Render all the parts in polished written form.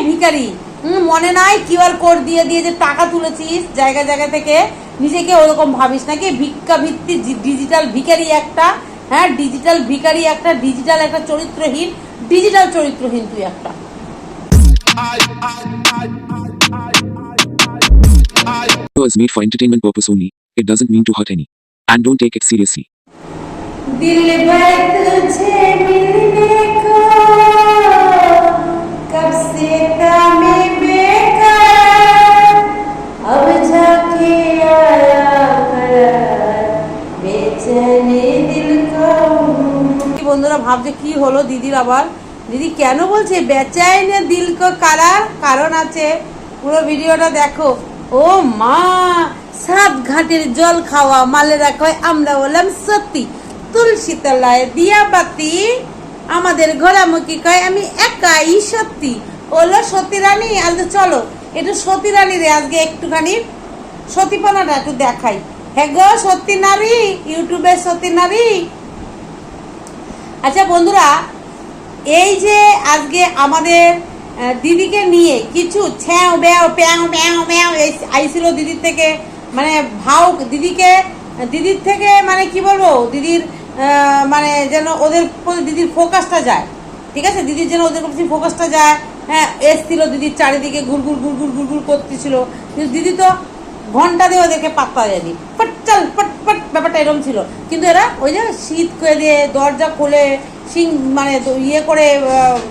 ভিখারি, মনে নাই কিউআর কোড দিয়ে দিয়ে যে টাকা তুলেছিস জায়গা জায়গা থেকে, নিজেকে ওরকম ভাবিস নাকি? ভিক্ষা ভিত্তি ডিজিটাল ভিখারি একটা, হ্যাঁ ডিজিটাল ভিখারি একটা, ডিজিটাল একটা চরিত্রহীন, ডিজিটাল চরিত্রহীন তুই একটা। is made for entertainment purpose only. It doesn't mean to hurt any. And don't take it seriously. दिल भर तुझे मिलने को कब से था मैं बेकरार, अब जाके आया करार बेचैनी दिल को। বন্ধুরা ভাবছে কি হলো দিদির আবার, দিদি কেন বলছে বেচাইনে দিল কো কারার? কারণ আছে, পুরো ভিডিওটা দেখো। ও মা, 7 ঘাটের জল খাওয়া মালেরা কয় আমরা বললাম সত্যি, তুলসী তলায় দিয়া বাতি আমাদের ঘোরামুখী কয় আমি একাই সত্যি। ওলো সতী রানী। আজ চলো একটু সতী রানী রে আজকে একটুখানি সতীপনাটা একটু দেখাই। হ্যাঁ গো সতী নারী, ইউটিউবে সতী নারী। আচ্ছা বন্ধুরা, এই যে আজকে আমাদের দিদিকে নিয়ে কিছু ছ্যাও ব্যাও প্যাও প্যাও ম্যাও আইছিল দিদির থেকে, মানে ভাও দিদির থেকে মানে কি বলবো, দিদির মানে যেন ওদের দিদির ফোকাসটা যায়, ঠিক আছে, দিদির যেন ওদের প্রতি ফোকাসটা যায়। হ্যাঁ এসছিল দিদির চারিদিকে ঘুরঘুর ঘুরঘুর ঘুরঘুর করতেছিল, কিন্তু দিদি তো ঘন্টা দিয়ে ওদেরকে পাত্তা দেয়নি, পট চল পট পট ব্যাপারটা এরকম ছিল। কিন্তু এরা ওই যে শীত করে দিয়ে দরজা খুলে মানে ইয়ে করে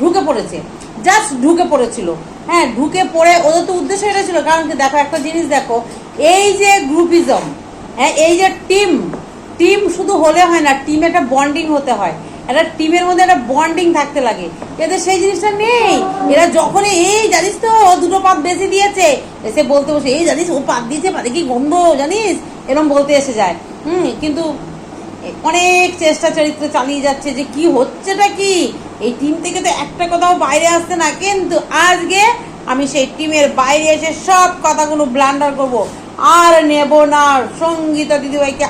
ঢুকে পড়েছে, জাস্ট ঢুকে পড়েছিল। হ্যাঁ ঢুকে পড়ে ওদের তো উদ্দেশ্য এটা ছিল, কারণ কি দেখো একটা জিনিস দেখো, এই যে গ্রুপিজম, হ্যাঁ এই যে টিম শুধু হলে হয় না, টিমে একটা বন্ডিং হতে হয়, একটা টিমের মধ্যে একটা বন্ডিং থাকতে লাগে। এদের সেই জিনিসটা নেই। এরা যখনই এই জানিস তো ও 2টো পাত বেশি দিয়েছে, এসে বলতে বসে এই জানিস ও পাত দিয়েছে, পাতে কি গন্ধ জানিস, এরকম বলতে এসে যায়। কিন্তু অনেক চেষ্টা চরিত্র চালিয়ে যাচ্ছে যে কি হচ্ছেটা কি, এই টিম থেকে তো একটা কথাও বাইরে আসছে না। কিন্তু আজকে আমি সেই টিমের বাইরে এসে সব কথাগুলো ব্লান্ডার করব, আর নেব না সঙ্গীতা দিদিভাইকে।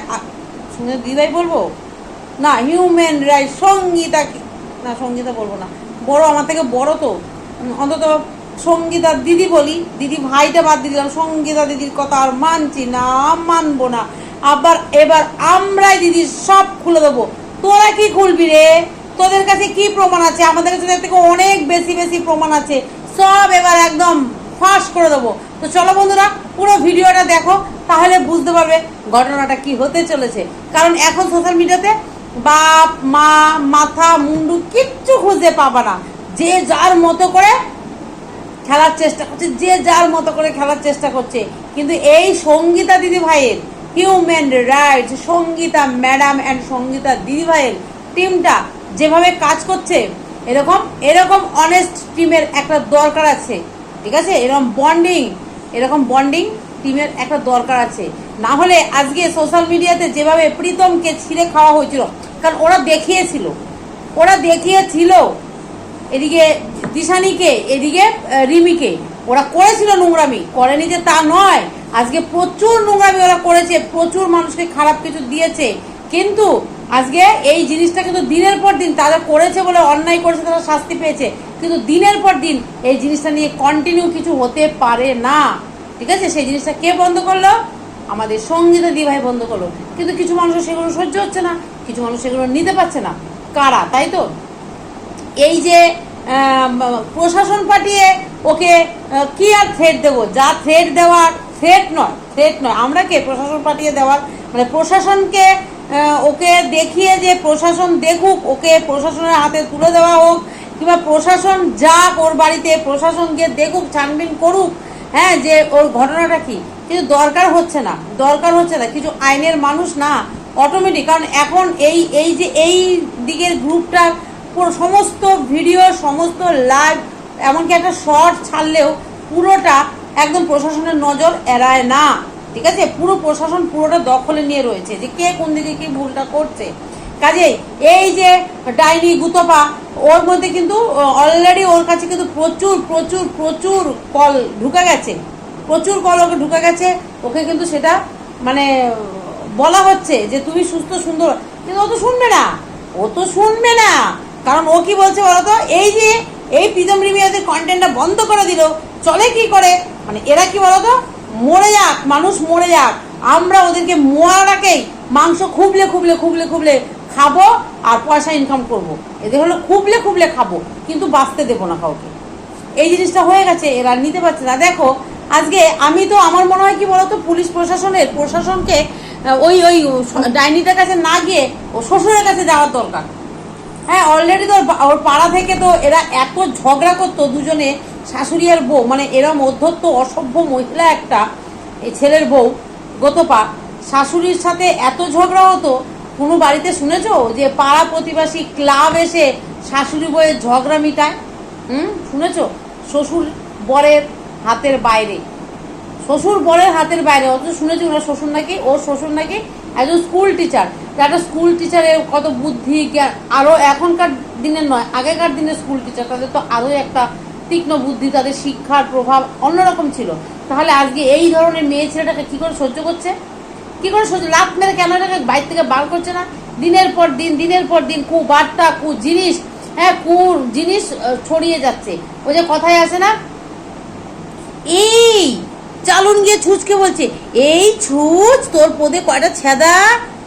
দিদিভাই বলবো না, হিউম্যান রাইট সঙ্গীতা, না সঙ্গীতা বলবো না, বড় আমার থেকে বড় তো, অন্তত সঙ্গীতা দিদি বলি, দিদি ভাইটা বাদ দিয়ে দিলাম, সঙ্গীতা দিদির কথা আর মানছি না, মানবো না। আবার এবার আমরাই দিদির সব খুলে দেবো। তোরা কি খুলবি রে? তোদের কাছে কি প্রমাণ আছে? আমাদের কাছে থেকে অনেক বেশি বেশি প্রমাণ আছে, সব এবার একদম ফাঁস করে দেবো। তো চলো বন্ধুরা পুরো ভিডিওটা দেখো, তাহলে বুঝতে পারবে ঘটনাটা কি হতে চলেছে। কারণ এখন সোশ্যাল মিডিয়াতে বাপ মা মাথা মুন্ডু কিচ্ছু খুঁজে পাবা না, যে যার মতো করে খেলার চেষ্টা করছে, যে যার মতো করে খেলার চেষ্টা করছে। কিন্তু এই সঙ্গীতা দিদি ভাইয়ের human rights, Sangeeta madam and Sangeeta দিদি ভাইয়ের টিমটা যেভাবে কাজ করছে, এরকম অনেস্ট টিমের একটা দরকার আছে, ঠিক আছে, এরকম বন্ডিং টিমের একটা দরকার আছে। না হলে আজকে সোশ্যাল মিডিয়াতে যেভাবে প্রীতমকে ছিঁড়ে খাওয়া হয়েছিল, কারণ ওরা দেখিয়েছিল এদিকে দিশানিকে, এদিকে রিমিকে, ওরা করেছিল নোংরামি, করেনি যে তা নয়। আজকে প্রচুর নোংরামি ওরা করেছে, প্রচুর মানুষকে খারাপ কিছু দিয়েছে। কিন্তু আজকে এই জিনিসটা কিন্তু দিনের পর দিন তারা করেছে বলে, অন্যায় করেছে তারা শাস্তি পেয়েছে, কিন্তু দিনের পর দিন এই জিনিসটা নিয়ে কন্টিনিউ কিছু হতে পারে না, ঠিক আছে। সেই জিনিসটা কে বন্ধ করলো? আমাদের সঙ্গীতা দিদি ভাই বন্ধ করলো। কিন্তু কিছু মানুষের সেগুলো সহ্য হচ্ছে না, কিছু মানুষ সেগুলো নিতে পারছে না। কারা? তাই তো এই যে প্রশাসন পাঠিয়ে ওকে কি আর থ্রেট দেবো, যা থ্রেট দেওয়ার, থ্রেট নয় আমরা কে প্রশাসন পাঠিয়ে দেওয়ার, মানে প্রশাসনকে ওকে দেখিয়ে যে প্রশাসন দেখুক, ওকে প্রশাসনের হাতে তুলে দেওয়া হোক, কিংবা প্রশাসন যাক ওর বাড়িতে, প্রশাসনকে দেখুক, ছানবিন করুক, হ্যাঁ যে ওর ঘটনাটা কি। কিন্তু দরকার হচ্ছে না, কিছু আইনের মানুষ না অটোমেটিক। কারণ এখন এই যে এই দিকের গ্রুপটা সমস্ত ভিডিও, সমস্ত লাইভ, এমনকি একটা শর্ট ছাড়লেও পুরোটা একদম প্রশাসনের নজর এড়ায় না, ঠিক আছে। পুরো প্রশাসন পুরোটা দখলে নিয়ে রয়েছে যে কে কোন দিকে কি ভুলটা করছে। কাজেই এই যে ডাইনি গুতপা, ওর মধ্যে কিন্তু অলরেডি ওর কাছে কিন্তু প্রচুর প্রচুর প্রচুর কল ঢুকে গেছে, ওকে ঢুকে গেছে। ওকে কিন্তু সেটা মানে বলা হচ্ছে যে তুমি সুস্থ সুন্দর, কিন্তু ও তো শুনবে না, কারণ ও কি বলছে বলতো, এই প্রীতম রিমি ওদের কন্টেন্টটা বন্ধ করে দিল, চলে কি করে, মানে এরা কি বলতো, মরে যাক মানুষ, মরে যাক, আমরা ওদেরকে মরাটাকেই মাংস খুবলে খুবলে খুবলে খুবলে খাবো আর পয়সা ইনকাম করব। এদের হলো খুবলে খুবলে খাবো, কিন্তু বাঁচতে দেবো না কাউকে। এই জিনিসটা হয়ে গেছে, এরা নিতে পারছে না। দেখো আজকে আমি তো, আমার মনে হয় কি বলতো, পুলিশ প্রশাসনকে ওই ওই ডাইনিটার কাছে না গিয়ে ও শ্বশুরের কাছে যাওয়ার দরকার। হ্যাঁ, অলরেডি তো ওর পাড়া থেকে তো এরা এত ঝগড়া করতো দুজনে, শাশুড়ি আর বউ, মানে এরা মধ্যত্ব অসভ্য মহিলা একটা, এই ছেলের বউ গতপা, শাশুড়ির সাথে এত ঝগড়া হতো। কোনো বাড়িতে শুনেছো যে পাড়া প্রতিবেশী ক্লাব এসে শাশুড়ি বউয়ের ঝগড়া মিটায়? শুনেছো? শ্বশুর বরের হাতের বাইরে, শ্বশুর বরের হাতের বাইরে। অথচ শুনেছি ওনার শ্বশুর নাকি, ওর শ্বশুর নাকি একজন স্কুল টিচার। একটা স্কুল টিচারের কত বুদ্ধি জ্ঞান, আরও এখনকার দিনের নয়, আগেকার দিনের স্কুল টিচার, তাদের তো আরও একটা তীক্ষ্ণ বুদ্ধি, তাদের শিক্ষার প্রভাব অন্যরকম ছিল। তাহলে আজকে এই ধরনের মেয়ে ছেলেটাকে কি করে সহ্য করছে, কি করে সহ্য, লাভ মেরে কেন এটাকে বাইরে থেকে বার করছে না? দিনের পর দিন বার্তা জিনিস, হ্যাঁ জিনিস ছড়িয়ে যাচ্ছে। ওই যে কথায় আছে না, এই চালুন গিয়ে ছুঁচকে বলছে, এই ছুঁচ তোর পদে কয়টা ছেদা,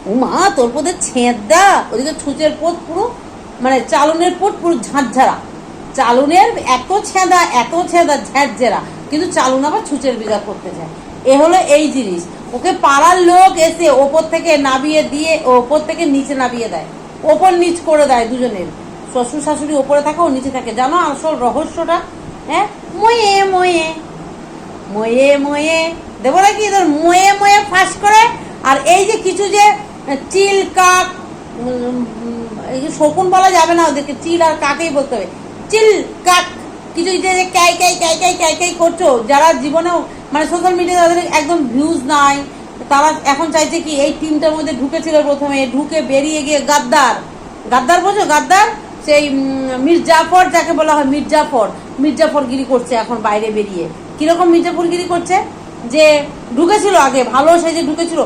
ও মা তোর পদে ছেঁদা। ওদিকে ছুঁচের পদ পুরো, মানে চালুনের পদ পুরো ঝাঁঝারা, চালুনের এত ছেদা ঝ্যাঁঝেরা, কিন্তু চালুন আবার ছুঁচের বিচার করতে যায়। এ হলো এই জিনিস। ওকে পাড়ার লোক এসে ওপর থেকে নামিয়ে দিয়ে, ওপর থেকে নিচে নামিয়ে দেয়, ওপর নিচ করে দেয় দুজনের। শ্বশুর শাশুড়ি ওপরে থাকে, ও নিচে থাকে। জানো আসল রহস্যটা? হ্যাঁ, ময়ে ময়ে ময়ে ময়ে দেবো নাকি, তোর ময়ে ময়ে ফাঁস করে। আর এই যে কিছু যে চিল কাক, এই যে শকুন বলা যাবে না ওদেরকে, চিল আর কাকেই বলতে হবে, চিল কাক। কিছু যে ক্যাই ক্যাই ক্যাই ক্যাই ক্যাই ক্যাই করছো, যারা জীবনেও মানে সোশ্যাল মিডিয়া তাদের একদম ভিউজ নাই, তারা এখন চাইছে কি এই টিমটার মধ্যে ঢুকেছিল, প্রথমে ঢুকে বেরিয়ে গিয়ে গাদ্দার বোঝো, গাদ্দার সেই মির্জাফর, যাকে বলা হয় মির্জাফরগিরি করছে এখন বাইরে বেরিয়ে। কিরকম মির্জাফরগিরি করছে, যে ঢুকেছিল আগে ভালো, সেই যে ঢুকেছিল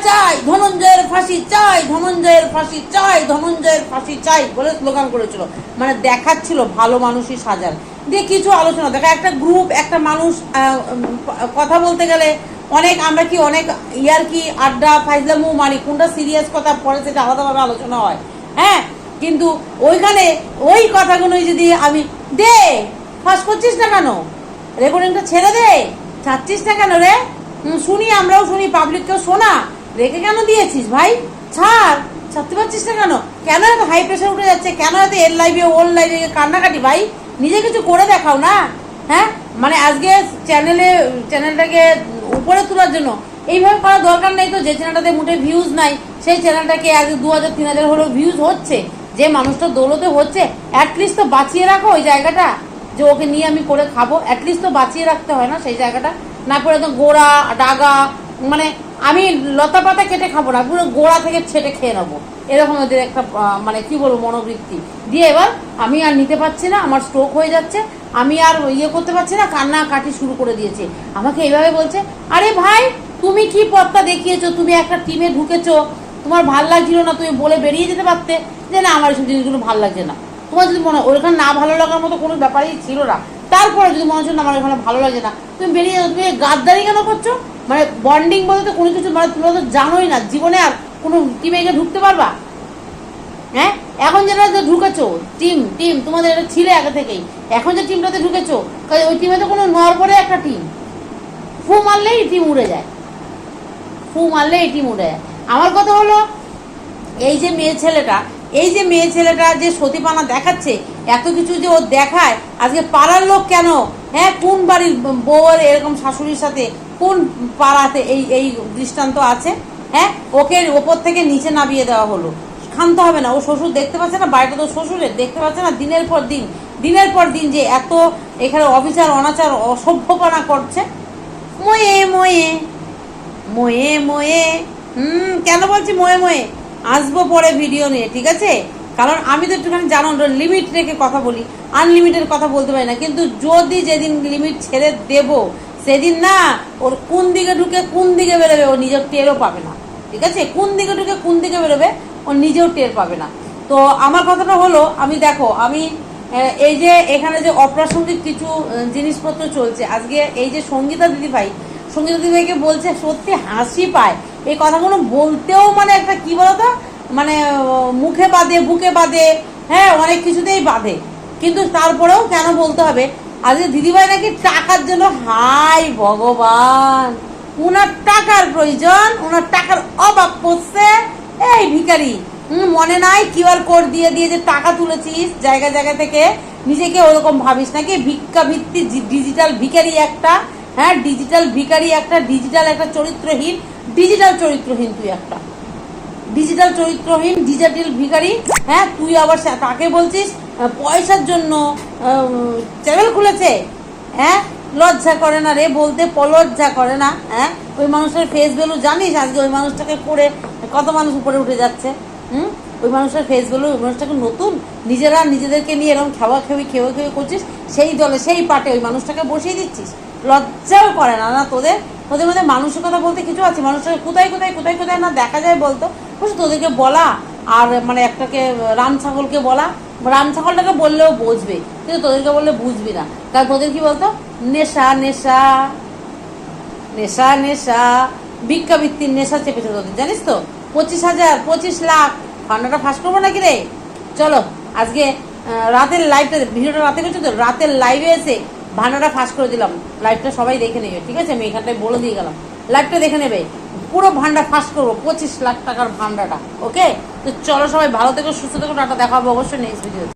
চাই ধনঞ্জয়ের ফাঁসি, চাই ধনঞ্জয়ের ফাঁসি, চাই ধনঞ্জয়ের ফাঁসি চাই বলে স্লোগান করেছিল, মানে দেখাচ্ছিল ভালো মানুষই সাজার দিয়ে কিছু আলোচনা। দেখা একটা গ্রুপ, একটা মানুষ কথা বলতে গেলে অনেক, আমরা কি অনেক ইয়ার কি আড্ডা ফাইজলামু মারি, কোনটা সিরিয়াস কথা পরে সেটা আলাদাভাবে আলোচনা হয়। হ্যাঁ, কিন্তু ওইখানে ওই কথাগুলোই যদি আমি দে ফাঁস করছিস না কেন, রেকর্ডিংটা ছেড়ে দে, ছাড়ছিস না কেন রে, শুনি, আমরাও শুনি, পাবলিককেও শোনা, রেখে কেন দিয়েছিস ভাই, ছাড়তে পারছিস না কেন, কেন এত হাই প্রেশার উঠে যাচ্ছে, কেন এত এর লাইভে ওর লাইভে কান্নাকাটি ভাই, নিজে কিছু করে দেখাও না। হ্যাঁ, মানে আজকে চ্যানেলটাকে উপরে তোলার জন্য এইভাবে করার দরকার নেই তো। যে চ্যানেলটাতে মোটে ভিউজ নাই, সেই চ্যানেলটাকে আজ 2000-3000 হলেও ভিউজ হচ্ছে, যে মানুষটা দৌলতে হচ্ছে, অ্যাটলিস্ট তো বাঁচিয়ে রাখো ওই জায়গাটা, যে ওকে নিয়ে আমি করে খাবো, অ্যাটলিস্ট তো বাঁচিয়ে রাখতে হয় না সেই জায়গাটা, না করে তো গোড়া ডাগা, মানে আমি লতা পাতা কেটে খাবো না, পুরো গোড়া থেকে ছেটে খেয়ে নেবো, এরকম ওদের একটা মানে কি বলবো মনোবৃত্তি দিয়ে। এবার আমি আর নিতে পারছি না, আমার স্ট্রোক হয়ে যাচ্ছে, আমি আর ইয়ে করতে পারছি না, কান্নাকাটি শুরু করে দিয়েছে। আমাকে এইভাবে বলছে, আরে ভাই তুমি কি পথটা দেখিয়েছো, তুমি একটা টিমে ঢুকেছো, তোমার ভাল লাগছিল না, তুমি বলে বেরিয়ে যেতে পারতে যে না আমার এইসব জিনিসগুলো ভাল লাগছে না। তোমার যদি মনে হয় ওখানে না ভালো লাগার মতো কোনো ব্যাপারই ছিল না, তারপরে যদি মনে হচ্ছে না আমার এখানে ভালো লাগে না, তুমি বেরিয়ে যাও। তুমি গাদ্দারি কেন করছো, মানে বন্ডিং বলতে কোনো কিছু, মানে তুমি তো জানোই না জীবনে আর কোনো টিমে গিয়ে ঢুকতে পারবা। হ্যাঁ, এখন যেটা ঢুকেছো টিম তোমাদের এটা ছিল আগে থেকেই, এখন যে টিমটাতে ঢুকেছো ওই টিমে তো কোনো নড়বড়ে একটা টিম, ফু মারলেই টিম উড়ে যায়। আমার কথা হলো, এই যে মেয়ে ছেলেটা যে সতীপানা দেখাচ্ছে, এত কিছু যে ও দেখায়, আজকে পাড়ার লোক কেন, হ্যাঁ কোন বাড়ির বউয়ের এরকম শাশুড়ির সাথে কোন পাড়াতে এই দৃষ্টান্ত আছে, হ্যাঁ ওকে ওপর থেকে নিচে নামিয়ে দেওয়া হলো। ক্ষান্ত হবে না, ও শ্বশুর দেখতে পাচ্ছে না, বাড়িটা তো শ্বশুরের, দেখতে পাচ্ছে না দিনের পর দিন যে এত এখানে অবিচার অনাচার অসভ্যপনা করছে। ময়ে কেন বলছি ময়ে, আসবো পরে ভিডিও নিয়ে, ঠিক আছে? কারণ আমি তো একটুখানি জানো লিমিট রেখে কথা বলি, আনলিমিটেড কথা বলতে পারি না, কিন্তু যদি যেদিন লিমিট ছেড়ে দেব সেদিন না ওর কোন দিকে ঢুকে কোন দিকে বেরোবে ও নিজের টেরও পাবে না, ঠিক আছে? কোন দিকে ঢুকে কোন দিকে বেরোবে ও নিজেও টের পাবে না। তো আমার কথাটা হলো, আমি এই যে এখানে যে অপ্রাসঙ্গিক কিছু জিনিসপত্র চলছে আজকে, এই যে সঙ্গীতা দিদিভাইকে বলছে, সত্যি হাসি পায় এই কথাগুলো বলতেও। মানে একটা কি বলতো, মানে মুখে বাঁধে, বুকে বাঁধে, হ্যাঁ অনেক কিছুতেই বাঁধে, কিন্তু তারপরেও কেন বলতে হবে? আজকে দিদিভাই নাকি টাকার জন্য, হাই ভগবান, উনার টাকার প্রয়োজন, উনার টাকার অভাব পড়ছে। এই ভিখারি, মনে নাই কিউআর কোড দিয়ে দিয়ে যে টাকা তুলেছিস জায়গা জায়গা থেকে, নিজেকে ওরকম ভাবিস নাকি? ভিক্ষা ভিত্তি ডিজিটাল ভিখারি একটা, হ্যাঁ ডিজিটাল ভিখারি একটা, ডিজিটাল একটা চরিত্রহীন, ডিজিটাল চরিত্রহীন তুই একটা ডিজিটাল চরিত্রহীন ডিজিটাল ভিখারি। হ্যাঁ তুই আবার তাকে বলছিস পয়সার জন্য চ্যানেল খুলেছে। হ্যাঁ লজ্জা করে না রে বলতে, লজ্জা করে না? হ্যাঁ ওই মানুষটার ফেস ভ্যালু জানিস? আজকে ওই মানুষটাকে করে কত মানুষ উপরে উঠে যাচ্ছে। ওই মানুষটার ফেস ভ্যালু, ওই মানুষটাকে নতুন, নিজেরা নিজেদেরকে নিয়ে এরকম খেয়ে করছিস, সেই দলে সেই পার্টে ওই মানুষটাকে বসিয়ে দিচ্ছিস। লজ্জাও করে না না তোদের? তোদের মধ্যে মানসিকতা বলতে কিছু আছে? মানুষটাকে কোথায় না দেখা যায় বলতো? বুঝলি, তোদেরকে বলা আর মানে একটাকে রাম ছাগলকে বলা, রাম ছাগলটাকে বললেও বুঝবে, কিন্তু তোদেরকে বললে বুঝবি না। কারণ তোদের কি বলতো, নেশা নেশা নেশা নেশা, ভিক্ষাবৃত্তির নেশা চেপেছে তোদের, জানিস তো? 25,000 25 লাখ ফান্ডাটা ফাঁস করবো নাকি রে? চলো আজকে রাতের লাইভটা, ভিডিওটা রাতে করছো তো, রাতের লাইভে এসে ভান্ডাটা ফাঁস করে দিলাম। লাইভটা সবাই দেখে নেবে, ঠিক আছে? আমি এখানটায় বলে দিয়ে গেলাম, লাইভটা দেখে নেবে, পুরো ভান্ডা ফাঁস করবো, 25 লাখ টাকার ভান্ডাটা। ওকে, তো চলো সবাই ভালো থেকো, সুস্থ থেকো, টাটা, দেখা হবে অবশ্যই নেক্সট ভিডিও।